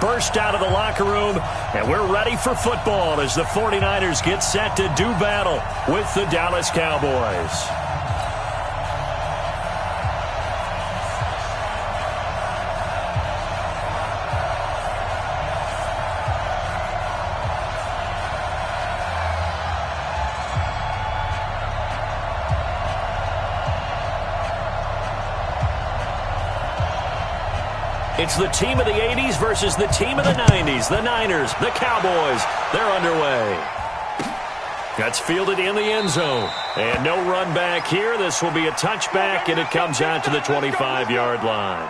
Burst out of the locker room, and we're ready for football as the 49ers get set to do battle with the Dallas Cowboys. It's the team of the 80s versus the team of the 90s. The Niners, the Cowboys, they're underway. That's fielded in the end zone. And no run back here. This will be a touchback, and it comes out to the 25-yard line.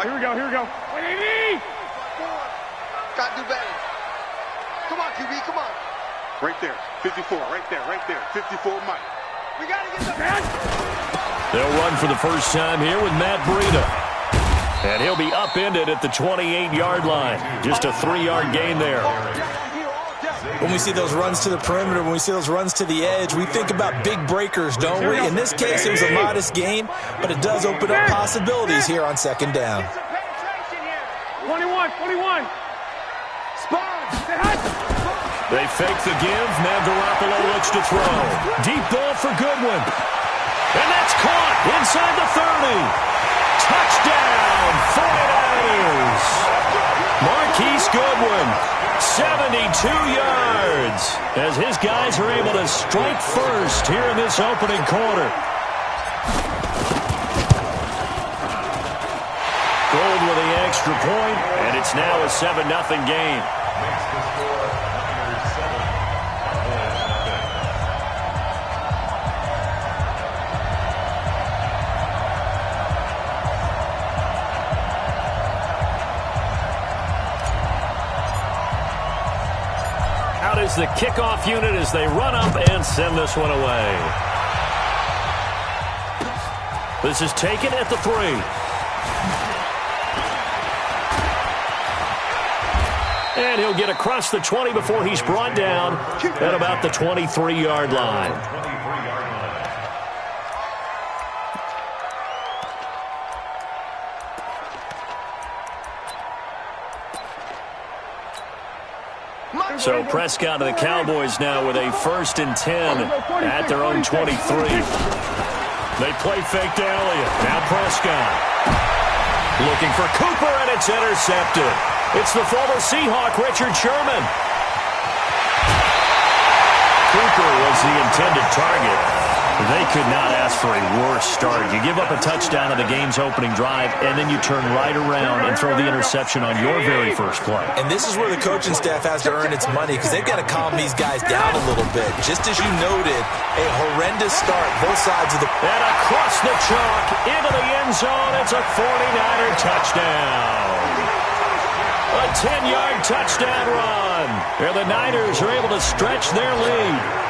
Here we go, here we go. Wait, Got to do better. Come on, QB, come on. right there, 54, right there, 54, Mike. We got to get the man. They'll run for the first time here with Matt Breida. And he'll be upended at the 28-yard line. Just a 3-yard gain there. When we see those runs to the perimeter, when we see those runs to the edge, we think about big breakers, don't we? In this case, it was a modest gain, but it does open up possibilities here on second down. 21. They fake the give. Now Garoppolo looks to throw. Deep ball for Goodwin. And that's caught inside the 30. Touchdown, 49ers. Marquise Goodwin, 72 yards, as his guys are able to strike first here in this opening quarter. Gold with the extra point, and it's now a 7-0 game. Out is the kickoff unit as they run up and send this one away. This is taken at the 3. And he'll get across the 20 before he's brought down at about the 23-yard line. So Prescott and the Cowboys now with a 1st and 10 at their own 23. They play fake to Elliott. Now Prescott looking for Cooper, and it's intercepted. It's the former Seahawk, Richard Sherman. Cooper was the intended target. They could not ask for a worse start. You give up a touchdown on the game's opening drive, and then you turn right around and throw the interception on your very first play. And this is where the coaching staff has to earn its money, because they've got to calm these guys down a little bit. Just as you noted, a horrendous start, both sides of the... And across the chalk, into the end zone, it's a 49er touchdown. A 10-yard touchdown run. Where the Niners are able to stretch their lead.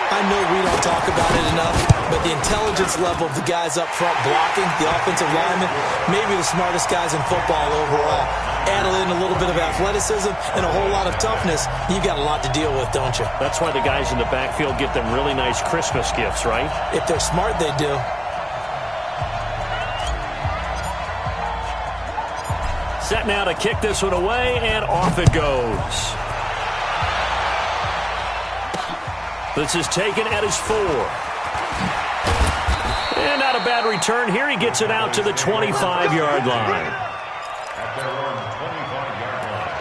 I know we don't talk about it enough, but the intelligence level of the guys up front blocking, the offensive linemen, maybe the smartest guys in football overall. Add in a little bit of athleticism and a whole lot of toughness, you got a lot to deal with, don't you? That's why the guys in the backfield get them really nice Christmas gifts, right? If they're smart, they do. Set now to kick this one away, and off it goes. This is taken at his 4. And not a bad return here. He gets it out to the 25-yard line. At their own 25-yard line.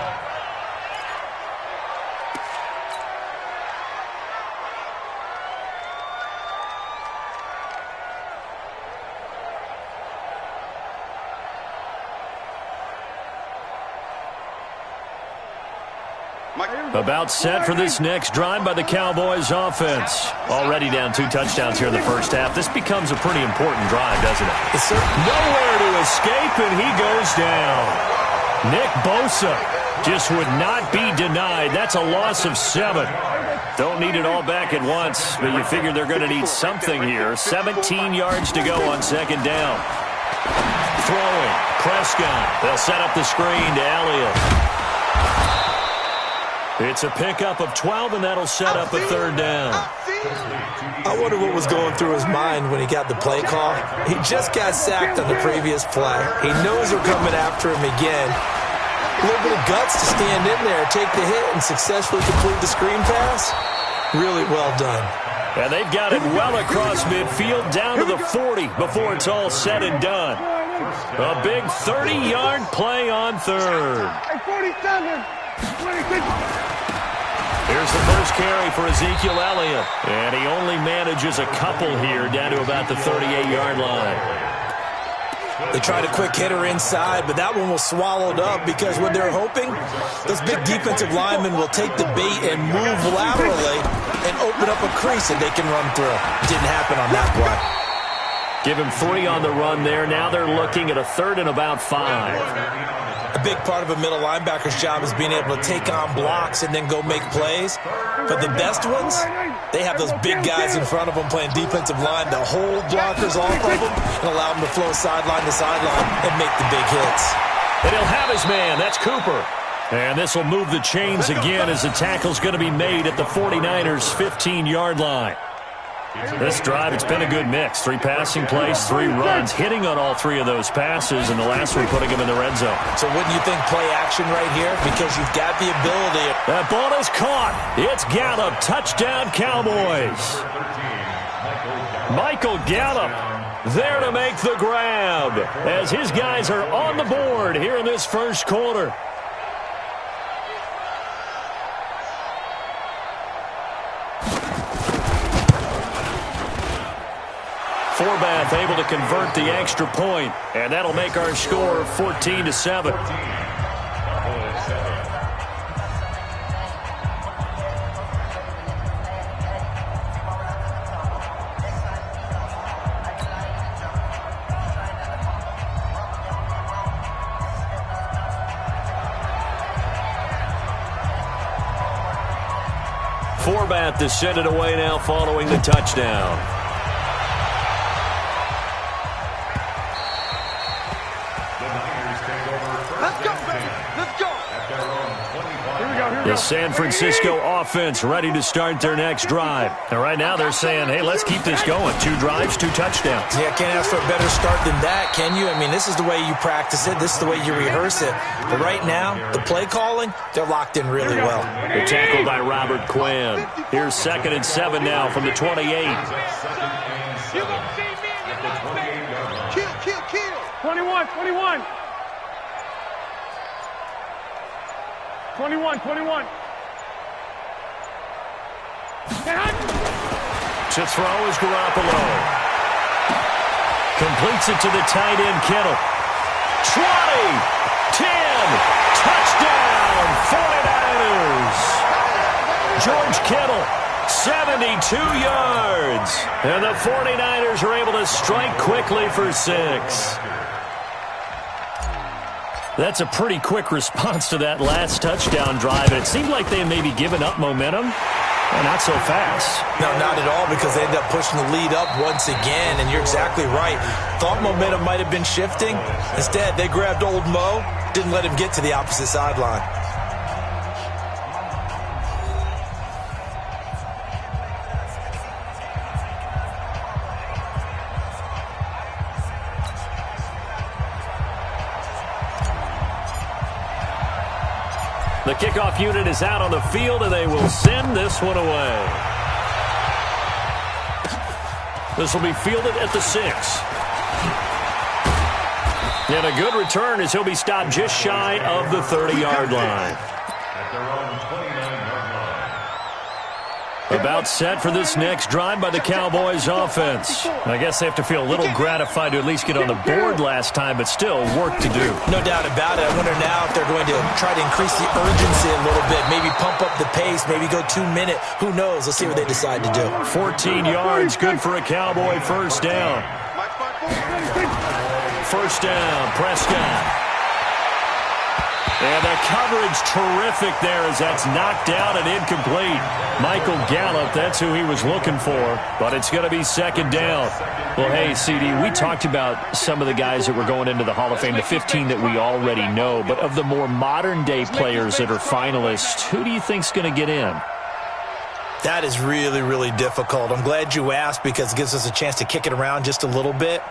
About set for this next drive by the Cowboys offense. Already down 2 touchdowns here in the first half. This becomes a pretty important drive, doesn't it? Yes, sir. Nowhere to escape, and he goes down. Nick Bosa just would not be denied. That's a loss of 7. Don't need it all back at once, but you figure they're going to need something here. 17 yards to go on second down. Throwing. Prescott. They'll set up the screen to Elliott. It's a pickup of 12, and that'll set up a third down. I wonder what was going through his mind when he got the play call. He just got sacked on the previous play. He knows they're coming after him again. A little bit of guts to stand in there, take the hit, and successfully complete the screen pass. Really well done. And they've got it well across midfield, down to the 40 before it's all said and done. A big 30-yard play on third. 47, 26. Here's the first carry for Ezekiel Elliott. And he only manages a couple here, down to about the 38-yard line. They tried a quick hitter inside, but that one was swallowed up because what they're hoping, those big defensive linemen will take the bait and move laterally and open up a crease that they can run through. Didn't happen on that play. Give him 3 on the run there. Now they're looking at a third and about 5. A big part of a middle linebacker's job is being able to take on blocks and then go make plays. But the best ones, they have those big guys in front of them playing defensive line to hold blockers off of them and allow them to flow sideline to sideline and make the big hits. And he'll have his man. That's Cooper. And this will move the chains again as the tackle's going to be made at the 49ers' 15-yard line. This drive, it's been a good mix. 3 passing plays, 3 runs, hitting on all 3 of those passes, and the last one putting him in the red zone. So wouldn't you think play action right here? Because you've got the ability. That ball is caught. It's Gallup. Touchdown, Cowboys. Michael Gallup there to make the grab as his guys are on the board here in this first quarter. Forbath able to convert the extra point, and that'll make our score 14-7. Forbath to send it away now following the touchdown. The San Francisco offense ready to start their next drive. And right now they're saying, hey, let's keep this going. 2 drives, 2 touchdowns. Yeah, can't ask for a better start than that, can you? I mean, this is the way you practice it. This is the way you rehearse it. But right now, the play calling, they're locked in really well. The tackle by Robert Quinn. Here's 2nd and 7 now from the 28. Kill. 21. 21. To throw is Garoppolo. Completes it to the tight end, Kittle. 20, 10, touchdown, 49ers. George Kittle, 72 yards. And the 49ers are able to strike quickly for 6. That's a pretty quick response to that last touchdown drive. And it seemed like they may be giving up momentum. Well, not so fast. No, not at all, because they ended up pushing the lead up once again, and you're exactly right. Thought momentum might have been shifting. Instead, they grabbed old Mo, didn't let him get to the opposite sideline. The kickoff unit is out on the field, and they will send this one away. This will be fielded at the 6. And a good return as he'll be stopped just shy of the 30-yard line. At their own 29-yard line. About set for this next drive by the Cowboys offense. I guess they have to feel a little gratified to at least get on the board last time, but still work to do. No doubt about it. I wonder now if they're going to try to increase the urgency a little bit, maybe pump up the pace, maybe go 2 minute. Who knows? Let's see what they decide to do. 14 yards, good for a Cowboy first down. First down, Prescott. And the coverage terrific there as that's knocked down and incomplete. Michael Gallup, that's who he was looking for, but it's going to be second down. Well, hey, CD, we talked about some of the guys that were going into the Hall of Fame, the 15 that we already know, but of the more modern-day players that are finalists, who do you think's going to get in? That is really, really difficult. I'm glad you asked because it gives us a chance to kick it around just a little bit.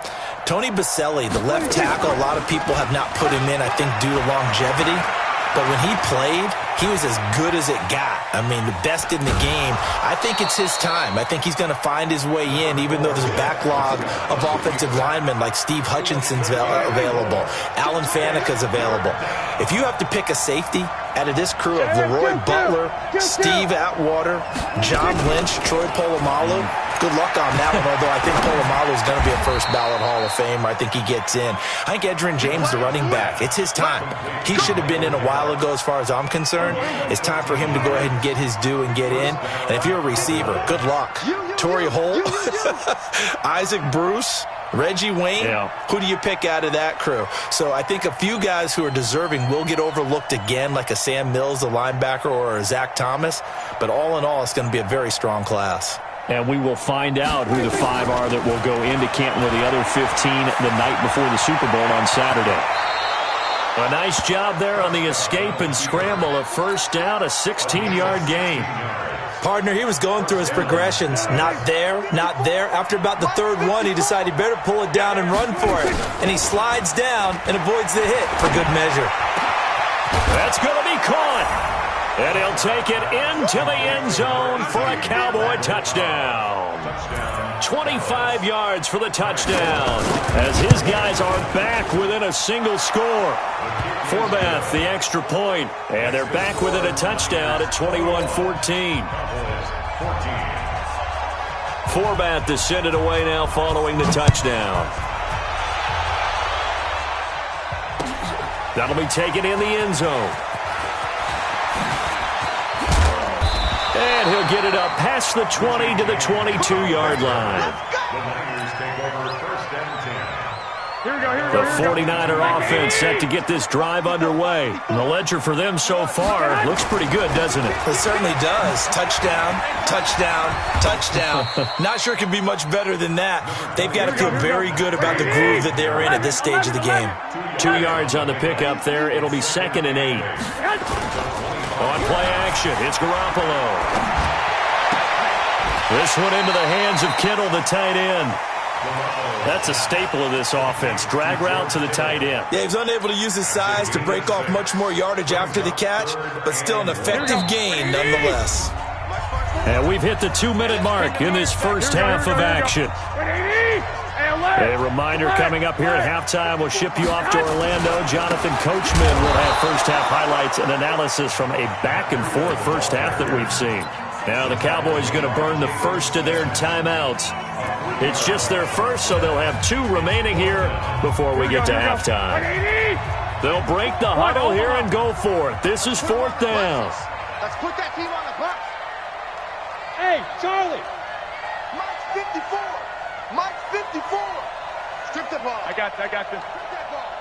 Tony Baselli, the left tackle, a lot of people have not put him in, I think, due to longevity. But when he played, he was as good as it got. I mean, the best in the game. I think it's his time. I think he's going to find his way in, even though there's a backlog of offensive linemen like Steve Hutchinson's available. Alan Fanika's available. If you have to pick a safety out of this crew of Leroy Butler, Steve Atwater, John Lynch, Troy Polamalu, good luck on that one, although I think Polamalu is going to be a first ballot Hall of Famer. I think he gets in. I think Edgerrin James, the running back, it's his time. He should have been in a while ago as far as I'm concerned. It's time for him to go ahead and get his due and get in. And if you're a receiver, good luck. Torrey Holt, Isaac Bruce, Reggie Wayne, Who do you pick out of that crew? So I think a few guys who are deserving will get overlooked again, like a Sam Mills, the linebacker, or a Zach Thomas. But all in all, it's going to be a very strong class. And we will find out who the 5 are that will go into Canton with the other 15 the night before the Super Bowl on Saturday. A nice job there on the escape and scramble. A first down, a 16-yard gain. Partner, he was going through his progressions. Not there, not there. After about the third one, he decided he better pull it down and run for it. And he slides down and avoids the hit for good measure. That's going to be caught. And he'll take it into the end zone for a Cowboy touchdown. 25 yards for the touchdown as his guys are back within a single score. Forbath, the extra point, and they're back within a touchdown at 21-14. Forbath to send it away now following the touchdown. That'll be taken in the end zone. And he'll get it up past the 20 to the 22-yard line. The 49er offense set to get this drive underway. And the ledger for them so far looks pretty good, doesn't it? It certainly does. Touchdown, touchdown, touchdown. Not sure it can be much better than that. They've got to feel very good about the groove that they're in at this stage of the game. 2 yards on the pickup there. It'll be 2nd and 8. On play action, it's Garoppolo. This one into the hands of Kittle, the tight end. That's a staple of this offense. Drag route to the tight end. Yeah, he was unable to use his size to break off much more yardage after the catch, but still an effective gain nonetheless. And we've hit the 2-minute mark in this first half of action. A reminder coming up here at halftime, we'll ship you off to Orlando. Jonathan Coachman will have first half highlights and analysis from a back-and-forth first half that we've seen. Now the Cowboys going to burn the first of their timeouts. It's just their first, so they'll have 2 remaining here before we get to halftime. They'll break the huddle here and go for it. This is 4th down. Let's put that team on the bus. Hey, Charlie. Mike's 54. Mike's 54. Strip the ball. I got this. Strip that ball.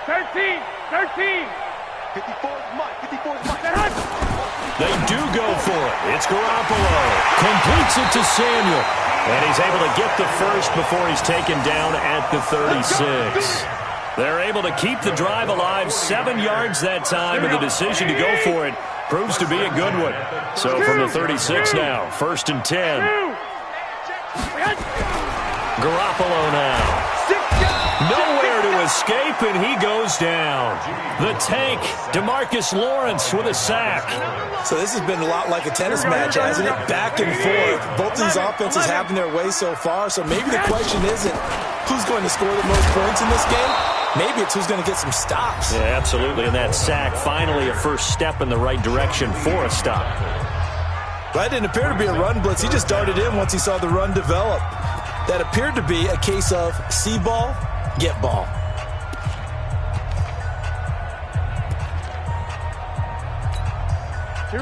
13. 54 is Mike. 54 is Mike. They do go for it. It's Garoppolo. Completes it to Samuel. And he's able to get the first before he's taken down at the 36. They're able to keep the drive alive. 7 yards that time, and the decision to go for it proves to be a good one. So from the 36 now, 1st and 10. Garoppolo now. Nowhere to escape, and he goes down. The tank, DeMarcus Lawrence with a sack. So this has been a lot like a tennis match, hasn't it? Back and forth. Both these offenses having their way so far, so maybe the question isn't who's going to score the most points in this game. Maybe it's who's going to get some stops. Yeah, absolutely, and that sack finally a first step in the right direction for a stop. That didn't appear to be a run blitz. He just darted in once he saw the run develop. That appeared to be a case of see ball, get ball.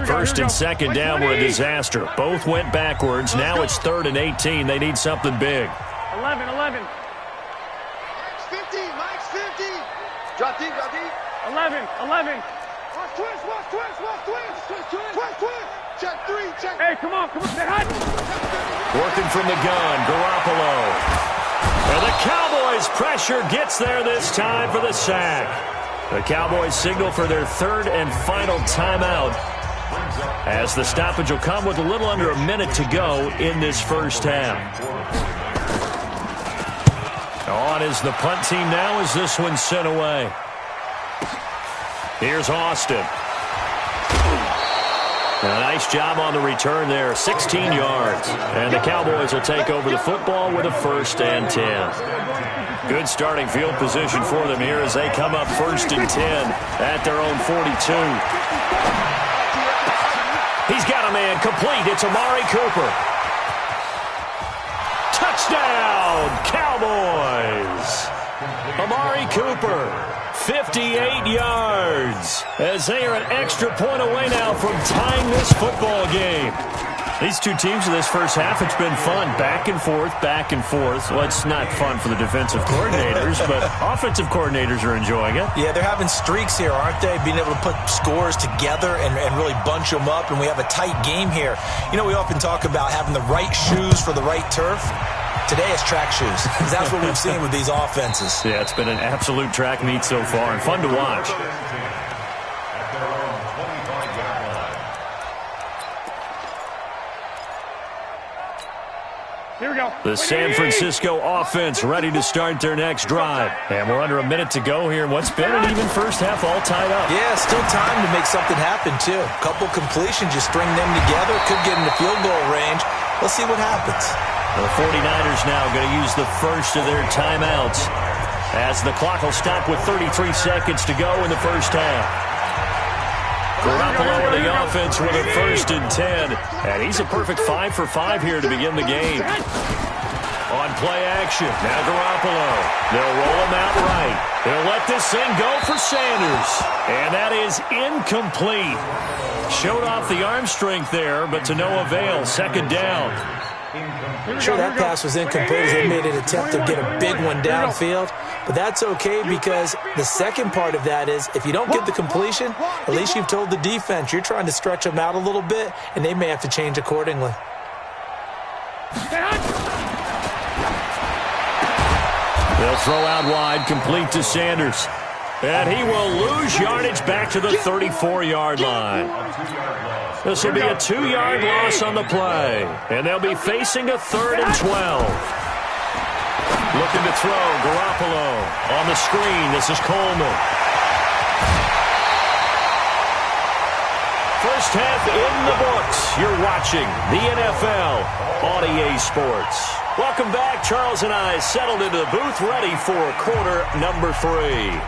First and second down were a disaster. Both went backwards. Now it's 3rd and 18. They need something big. 11. Mike's 50. Mike's 50. 11. Watch twist. Check 3, check. Hey, come on. They're hot. Working from the gun, Garoppolo. And the Cowboys' pressure gets there this time for the sack. The Cowboys signal for their third and final timeout, as the stoppage will come with a little under a minute to go in this first half. On is the punt team now as this one's sent away. Here's Austin. A nice job on the return there, 16 yards. And the Cowboys will take over the football with a 1st and 10. Good starting field position for them here as they come up 1st and 10 at their own 42. He's got a man complete. It's Amari Cooper. Touchdown, Cowboys! Amari Cooper. 58 yards as they are an extra point away now from tying this football game. These two teams in this first half, it's been fun. Back and forth. Well, it's not fun for the defensive coordinators, but offensive coordinators are enjoying it. Yeah, they're having streaks here, aren't they? Being able to put scores together and really bunch them up, and we have a tight game here. You know, we often talk about having the right shoes for the right turf. Today it's track shoes, because that's what we've seen with these offenses. Yeah, it's been an absolute track meet so far, and fun to watch. Here we go. The San Francisco offense ready to start their next drive. And we're under a minute to go here in what's been an even first half, all tied up. Yeah, still time to make something happen, too. A couple completions, you string them together, could get into field goal range. Let's see what happens. The 49ers now going to use the first of their timeouts as the clock will stop with 33 seconds to go in the first half. Garoppolo on the offense with a 1st and 10. And he's a perfect 5 for 5 here to begin the game. On play action, now Garoppolo. They'll roll him out right. They'll let this thing go for Sanders. And that is incomplete. Showed off the arm strength there, but to no avail. 2nd down. Sure, that pass was incomplete as they made an attempt to get a big one downfield. But that's okay because the second part of that is if you don't get the completion, at least you've told the defense you're trying to stretch them out a little bit, and they may have to change accordingly. They'll throw out wide, complete to Sanders. And he will lose yardage back to the 34-yard line. This will be a 2-yard loss on the play. And they'll be facing a 3rd and 12. Looking to throw, Garoppolo on the screen. This is Coleman. First half in the books. You're watching the NFL on EA Sports. Welcome back. Charles and I settled into the booth ready for quarter number 3.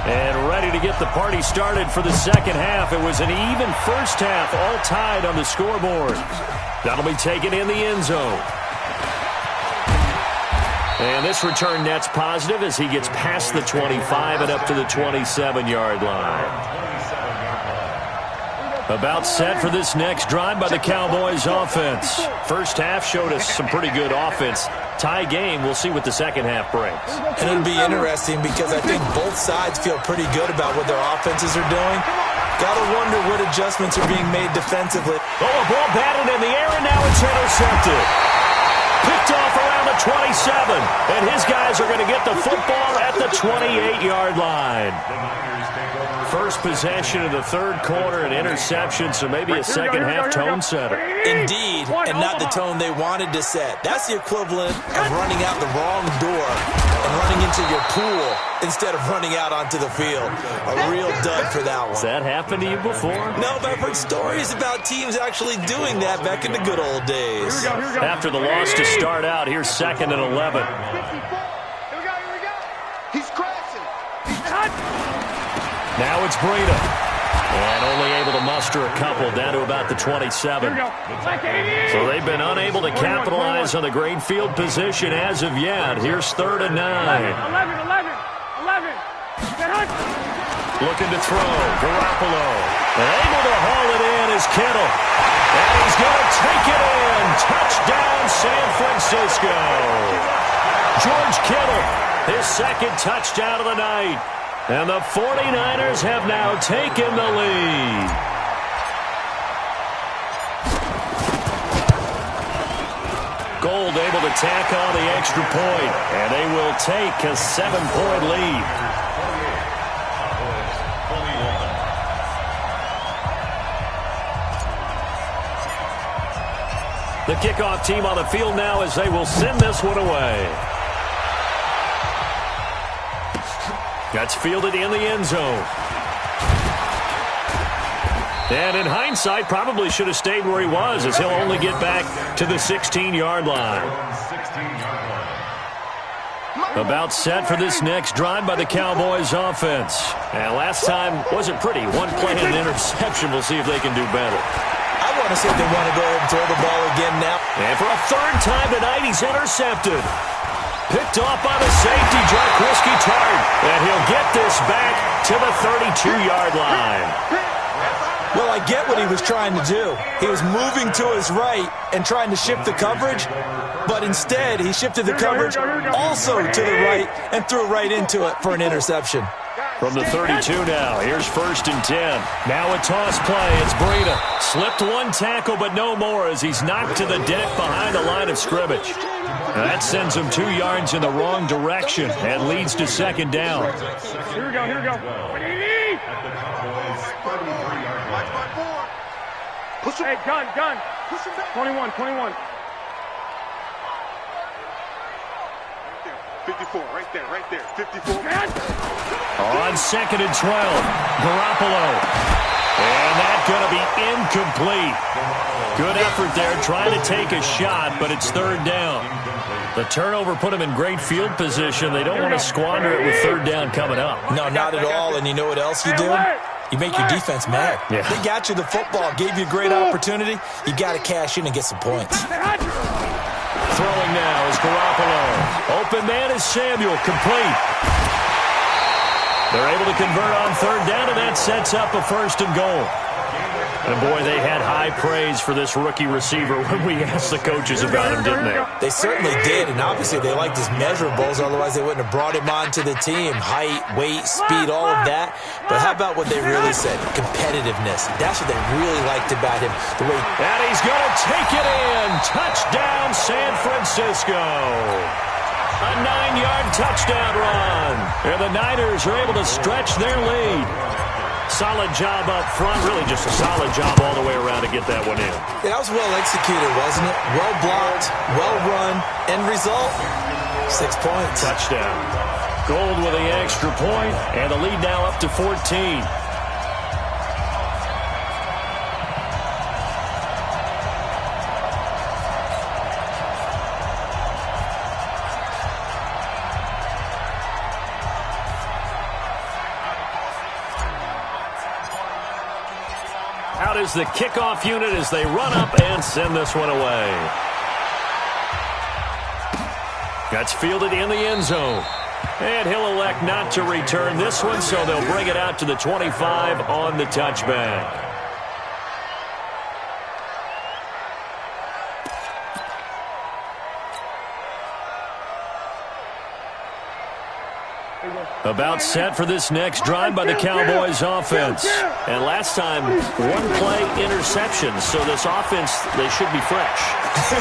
And ready to get the party started for the second half. It was an even first half, all tied on the scoreboard. That'll be taken in the end zone. And this return net's positive as he gets past the 25 and up to the 27-yard line. About set for this next drive by the Cowboys offense. First half showed us some pretty good offense. Tie game, we'll see what the second half brings. And it'll be interesting because I think both sides feel pretty good about what their offenses are doing. Gotta wonder what adjustments are being made defensively. Oh, a ball batted in the air, and now it's intercepted. Picked off around the 27, and his guys are going to get the football at the 28-yard line. First possession of the third quarter, an interception, so maybe a second-half tone setter. Indeed, and not the tone they wanted to set. That's the equivalent of running out the wrong door and running into your pool instead of running out onto the field. A real dud for that one. Has that happened to you before? No, but I've heard stories about teams actually doing that back in the good old days. Here we go. After the loss to start out, here's 2nd and 11. Here we go. He's crashing. Now it's Breida. And only able to muster a couple down to about the 27. Here we go. So they've been unable to capitalize on the great field position as of yet. Here's 3rd and 9. 11. Looking to throw. Garoppolo. And able to haul it in is Kittle. And he's going to take it in. Touchdown, San Francisco. George Kittle, his second touchdown of the night. And the 49ers have now taken the lead. Gold able to tack on the extra point, and they will take a 7-point lead. The kickoff team on the field now as they will send this one away. That's fielded in the end zone. And in hindsight, probably should have stayed where he was, as he'll only get back to the 16-yard line. About set for this next drive by the Cowboys offense. And last time wasn't pretty. One play and an interception. We'll see if they can do better. I want to see if they want to go ahead and throw the ball again now. And for a third time tonight, he's intercepted. Picked off by the safety, Jarquiski Tart. And he'll get this back to the 32-yard line. Well, I get what he was trying to do. He was moving to his right and trying to shift the coverage, but instead he shifted the coverage also to the right and threw right into it for an interception. From the 32 now, here's 1st and 10. Now a toss play, it's Breida. Slipped one tackle, but no more as he's knocked to the deck behind the line of scrimmage. Now that sends him 2 yards in the wrong direction and leads to 2nd down. Here we go, here we go. Hey, gun. 21. 54, right there. 54. On 2nd and 12, Garoppolo. And that's going to be incomplete. Good effort there, trying to take a shot, but it's 3rd down. The turnover put him in great field position. They don't want to squander it with 3rd down coming up. No, not at all. And you know what else you do? You make your defense mad. Yeah. They got you the football, gave you a great opportunity. You got to cash in and get some points. Throwing now is Garoppolo. Open man is Samuel, complete. They're able to convert on 3rd down, and that sets up a 1st and goal. And boy, they had high praise for this rookie receiver when we asked the coaches about him, didn't they? They certainly did, and obviously they liked his measurables, otherwise they wouldn't have brought him onto the team. Height, weight, speed, all of that. But how about what they really said? Competitiveness. That's what they really liked about him. The way. And he's going to take it in. Touchdown, San Francisco. A 9-yard touchdown run. And the Niners are able to stretch their lead. Solid job up front. Really just a solid job all the way around to get that one in. Yeah, that was well executed, wasn't it? Well blocked, well run. End result, 6 points. Touchdown. Gold with the extra point, and the lead now up to 14. Out is the kickoff unit as they run up and send this one away. That's fielded in the end zone. And he'll elect not to return this one, so they'll bring it out to the 25 on the touchback. About set for this next drive by the Cowboys offense. And last time, one play interception, so this offense, they should be fresh.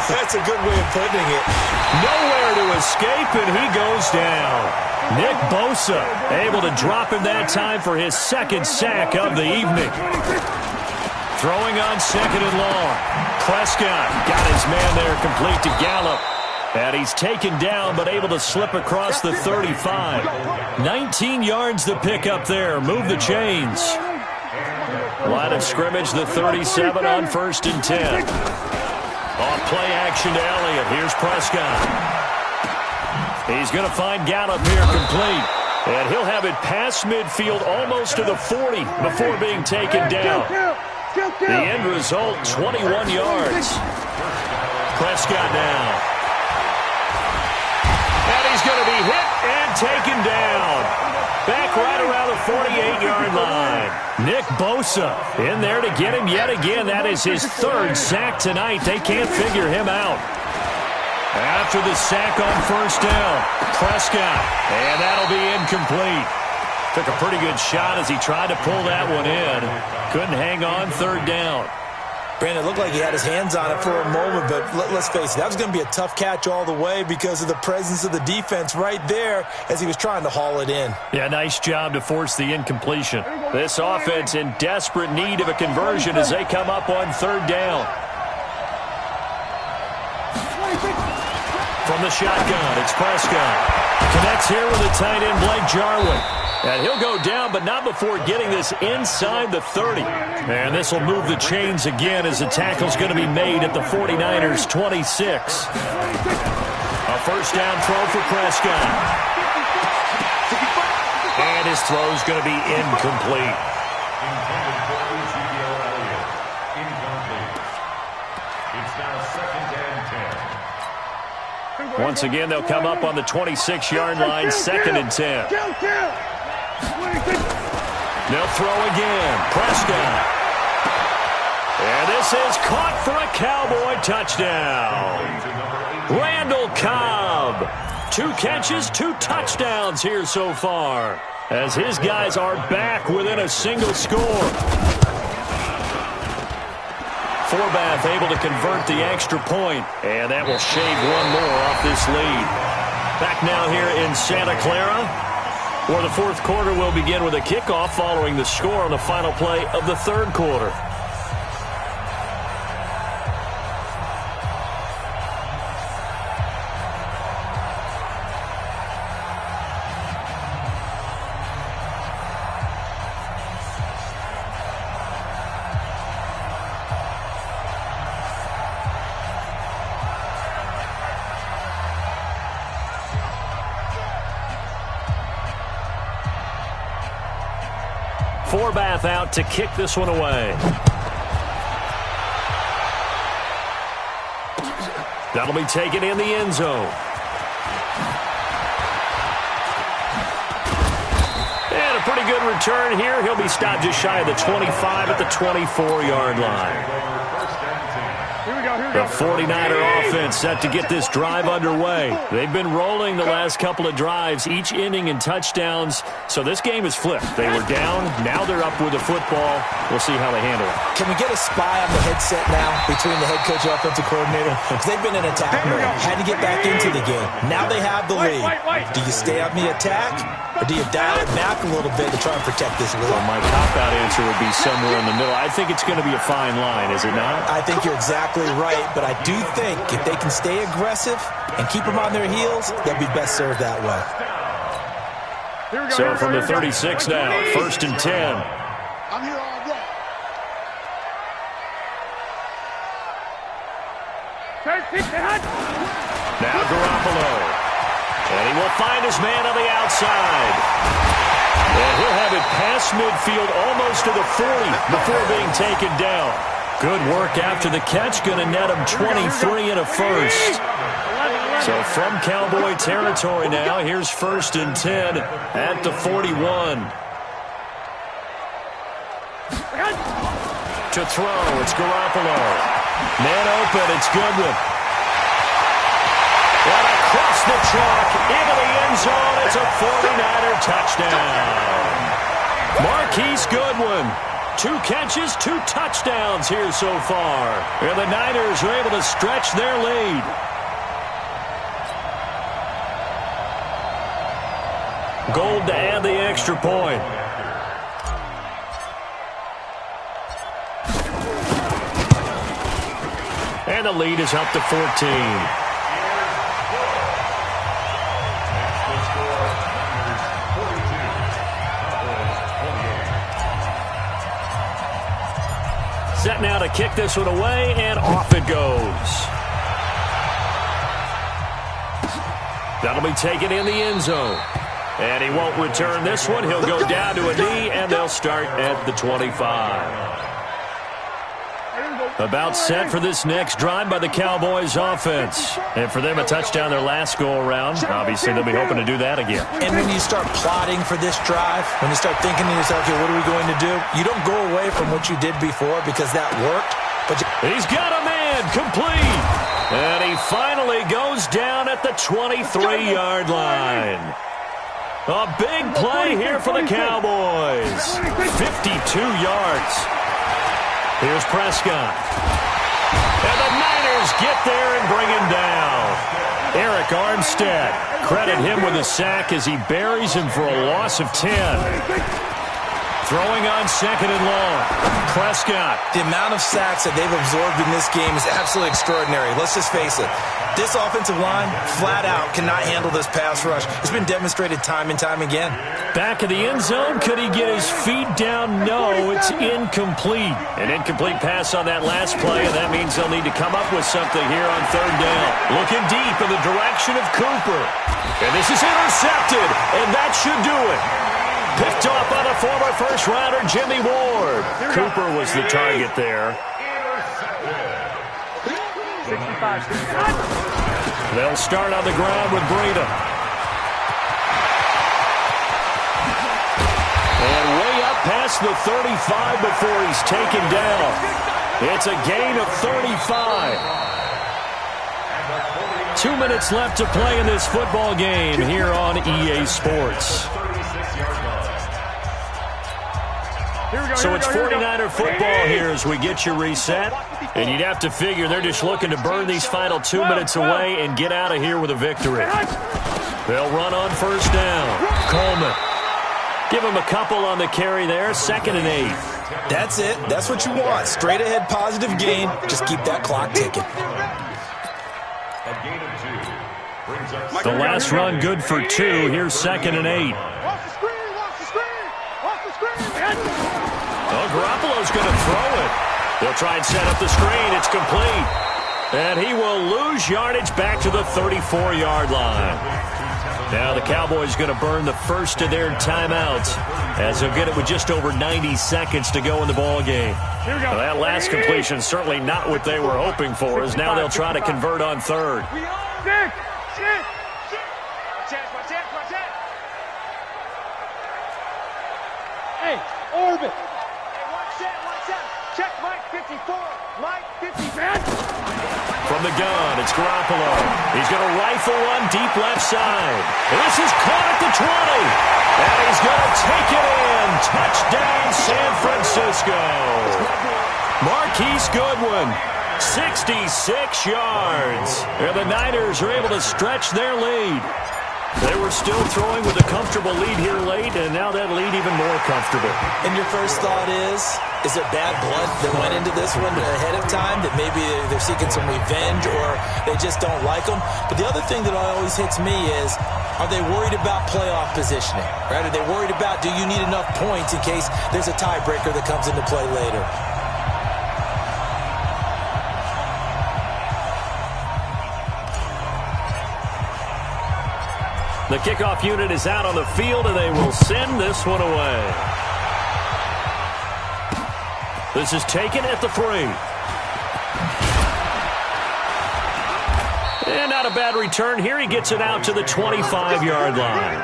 That's a good way of putting it. Nowhere to escape, and he goes down. Nick Bosa able to drop him that time for his 2nd sack of the evening. Throwing on 2nd and long. Prescott got his man there complete to Gallup. And he's taken down, but able to slip across the 35. 19 yards to pick up there. Move the chains. Line of scrimmage, the 37 on 1st and 10. Off play action to Elliott. Here's Prescott. He's going to find Gallup here complete. And he'll have it past midfield almost to the 40 before being taken down. The end result, 21 yards. Prescott now. He's going to be hit and taken down. Back right around the 48-yard line. Nick Bosa in there to get him yet again. That is his third sack tonight. They can't figure him out. After the sack on first down, Prescott, and that'll be incomplete. Took a pretty good shot as he tried to pull that one in. Couldn't hang on third down. Brandon, it looked like he had his hands on it for a moment, but let's face it, that was going to be a tough catch all the way because of the presence of the defense right there as he was trying to haul it in. Yeah, nice job to force the incompletion. This offense in desperate need of a conversion as they come up on third down. From the shotgun, it's Prescott. Connects here with the tight end, Blake Jarwin. And he'll go down, but not before getting this inside the 30. And this will move the chains again as the tackle's going to be made at the 49ers' 26. A first down throw for Prescott. And his throw's going to be incomplete. Once again, they'll come up on the 26-yard line, 2nd and 10. They'll throw again. Prescott. And this is caught for a Cowboy touchdown. Randall Cobb. 2 catches, 2 touchdowns here so far, as his guys are back within a single score. Forbath able to convert the extra point, and that will shave one more off this lead. Back now here in Santa Clara, where the fourth quarter will begin with a kickoff following the score on the final play of the third quarter. Forbath out to kick this one away. That'll be taken in the end zone. And a pretty good return here. He'll be stopped just shy of the 25 at the 24-yard line. The 49er offense set to get this drive underway. They've been rolling the last couple of drives, each ending in touchdowns. So this game is flipped. They were down. Now they're up with the football. We'll see how they handle it. Can we get a spy on the headset now between the head coach and offensive coordinator? Because they've been in attack mode. Had to get back into the game. Now they have the lead. Do you stay on the attack, or do you dial it back a little bit to try and protect this lead? Well, my cop-out answer would be somewhere in the middle. I think it's going to be a fine line, is it not? I think you're exactly right, but I do think if they can stay aggressive and keep them on their heels, they'll be best served that way. So from the 36 now, 1st and 10. I'm here all day. Now Garoppolo. And he will find his man on the outside. And he'll have it past midfield almost to the 40 before being taken down. Good work after the catch. Going to net him 23 and a first. So from Cowboy territory now, here's 1st and 10 at the 41. To throw, it's Garoppolo. Man open, it's Goodwin. And across the chalk, into the end zone, it's a 49er touchdown. Marquise Goodwin. 2 catches, 2 touchdowns here so far. And the Niners are able to stretch their lead. Gold to add the extra point. And the lead is up to 14. Set now to kick this one away, and off it goes. That'll be taken in the end zone. And he won't return this one. He'll go down to a knee, and they'll start at the 25. About set for this next drive by the Cowboys offense. And for them, a touchdown their last go-around. Obviously, they'll be hoping to do that again. And when you start plotting for this drive, when you start thinking to yourself, okay, what are we going to do? You don't go away from what you did before because that worked. But he's got a man, complete. And he finally goes down at the 23-yard line. A big play here for the Cowboys. 52 yards. Here's Prescott. And the Niners get there and bring him down. Eric Armstead, credit him with a sack as he buries him for a loss of 10. Throwing on second and long. Prescott. The amount of sacks that they've absorbed in this game is absolutely extraordinary. Let's just face it. This offensive line, flat out, cannot handle this pass rush. It's been demonstrated time and time again. Back of the end zone. Could he get his feet down? No, it's incomplete. An incomplete pass on that last play, and that means they'll need to come up with something here on third down. Looking deep in the direction of Cooper. And this is intercepted, and that should do it. Picked off by the former first-rounder Jimmy Ward. Cooper was the target there. 65. They'll start on the ground with Breida. And way up past the 35 before he's taken down. It's a gain of 35. 2 minutes left to play in this football game here on EA Sports. So it's 49er football here as we get you reset. And you'd have to figure they're just looking to burn these final 2 minutes away and get out of here with a victory. They'll run on first down. Coleman. Give him a couple on the carry there. 2nd and 8. That's it. That's what you want. Straight ahead positive gain. Just keep that clock ticking. The last run good for 2. Here's 2nd and 8. Oh, Garoppolo's going to throw it. They'll try and set up the screen. It's complete. And he will lose yardage back to the 34-yard line. Now the Cowboys going to burn the first of their timeouts as they'll get it with just over 90 seconds to go in the ball game. Well, that last completion certainly not what they were hoping for, as now they'll try to convert on third. Hey, orbit. Check Mike 54. Mike 50. From the gun, it's Garoppolo. He's going to rifle one deep left side. This is caught at the 20. And he's going to take it in. Touchdown, San Francisco. Marquise Goodwin, 66 yards. And the Niners are able to stretch their lead. They were still throwing with a comfortable lead here late, and now that lead even more comfortable. And your first thought is there bad blood that went into this one ahead of time, that maybe they're seeking some revenge or they just don't like them? But the other thing that always hits me is, are they worried about playoff positioning? Right? Are they worried about, do you need enough points in case there's a tiebreaker that comes into play later? The kickoff unit is out on the field, and they will send this one away. This is taken at the 3. And not a bad return here. He gets it out to the 25-yard line.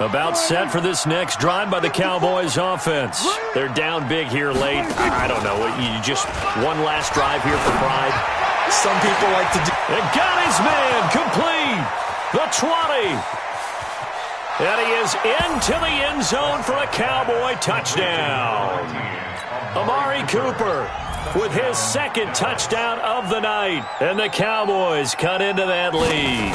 About set for this next drive by the Cowboys offense. They're down big here late. I don't know. You just one last drive here for pride. Some people like to do. And got his man complete. The 20. And he is into the end zone for a Cowboy touchdown. Amari Cooper with his 2nd touchdown of the night. And the Cowboys cut into that lead.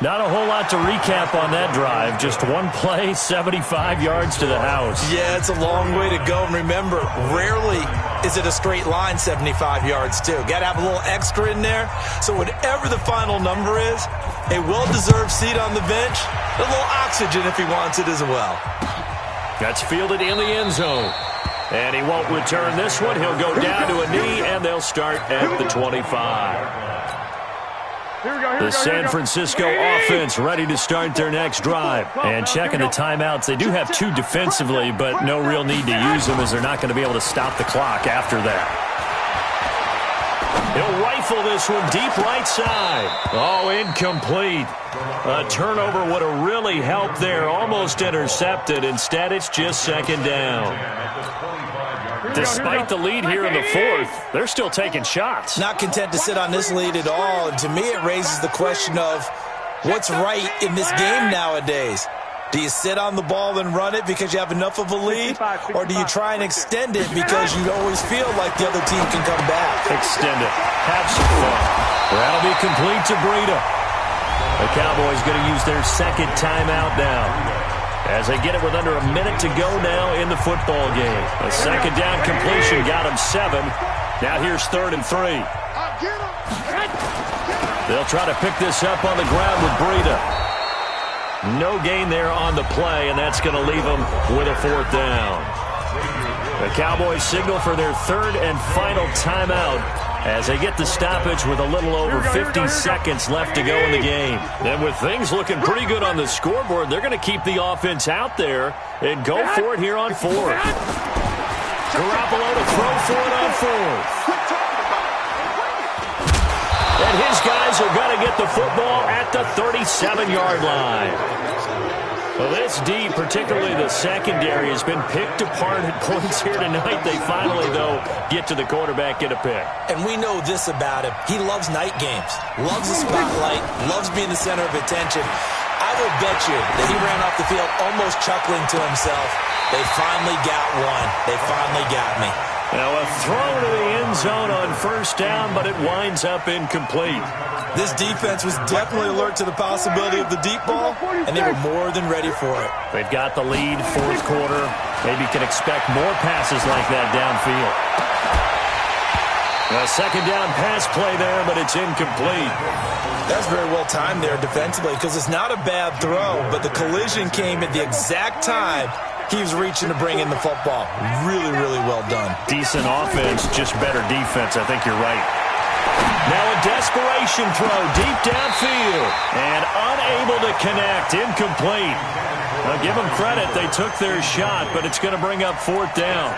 Not a whole lot to recap on that drive. Just one play, 75 yards to the house. Yeah, it's a long way to go. And remember, rarely is it a straight line 75 yards, too. Got to have a little extra in there. So whatever the final number is, a well-deserved seat on the bench, a little oxygen if he wants it as well. That's fielded in the end zone. And he won't return this one. He'll go down to a knee, and they'll start at the 25. The San Francisco offense ready to start their next drive. And checking the timeouts, they do have 2 defensively, but no real need to use them as they're not going to be able to stop the clock after that. He'll rifle this one deep right side. Oh, incomplete. A turnover would have really helped there. Almost intercepted. Instead, it's just second down. Despite the lead here in the fourth, they're still taking shots. Not content to sit on this lead at all. And to me, it raises the question of what's right in this game nowadays. Do you sit on the ball and run it because you have enough of a lead? Or do you try and extend it because you always feel like the other team can come back? Extend it. Have some fun. That'll be complete to Breida. The Cowboys going to use their second timeout now, as they get it with under a minute to go now in the football game. A second down completion got them 7. Now here's 3rd and 3. They'll try to pick this up on the ground with Breida. No gain there on the play, and that's going to leave them with a 4th down. The Cowboys signal for their 3rd and final timeout as they get the stoppage with a little over 50 seconds left to go in the game. And with things looking pretty good on the scoreboard, they're going to keep the offense out there and go for it here on 4th. Garoppolo to throw for it on 4th. And his guys are going to get the football at the 37-yard line. Well, this D, particularly the secondary, has been picked apart at points here tonight. They finally, though, get to the quarterback, get a pick. And we know this about him. He loves night games, loves the spotlight, loves being the center of attention. I will bet you that he ran off the field almost chuckling to himself. They finally got one. They finally got me. Now a throw to the end zone on 1st down, but it winds up incomplete. This defense was definitely alert to the possibility of the deep ball, and they were more than ready for it. They've got the lead, 4th quarter. Maybe can expect more passes like that downfield. A second down pass play there, but it's incomplete. That's very well timed there defensively because it's not a bad throw, but the collision came at the exact time he was reaching to bring in the football. Really, really well done. Decent offense, just better defense. I think you're right. Now a desperation throw deep downfield and unable to connect. Incomplete. Now give them credit. They took their shot, but it's going to bring up 4th down.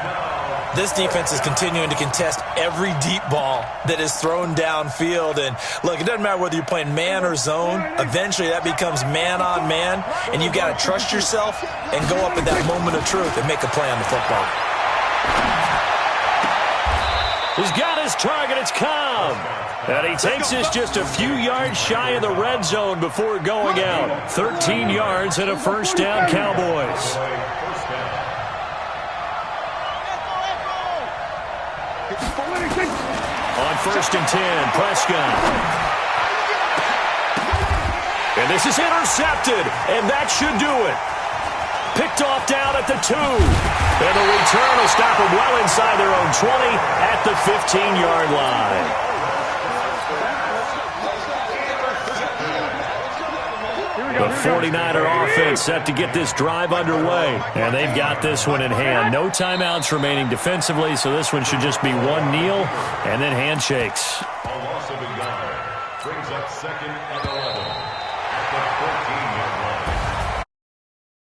This defense is continuing to contest every deep ball that is thrown downfield. And, look, it doesn't matter whether you're playing man or zone. Eventually that becomes man on man, and you've got to trust yourself and go up at that moment of truth and make a play on the football. He's got his target. It's Cobb. And he takes this just a few yards shy of the red zone before going out. 13 yards and a 1st down, Cowboys. On 1st and 10, Prescott. And this is intercepted, and that should do it. Picked off down at the 2. And the return will stop them well inside their own 20 at the 15-yard line. The 49er offense set to get this drive underway. And they've got this one in hand. No timeouts remaining defensively, so this one should just be one kneel and then handshakes.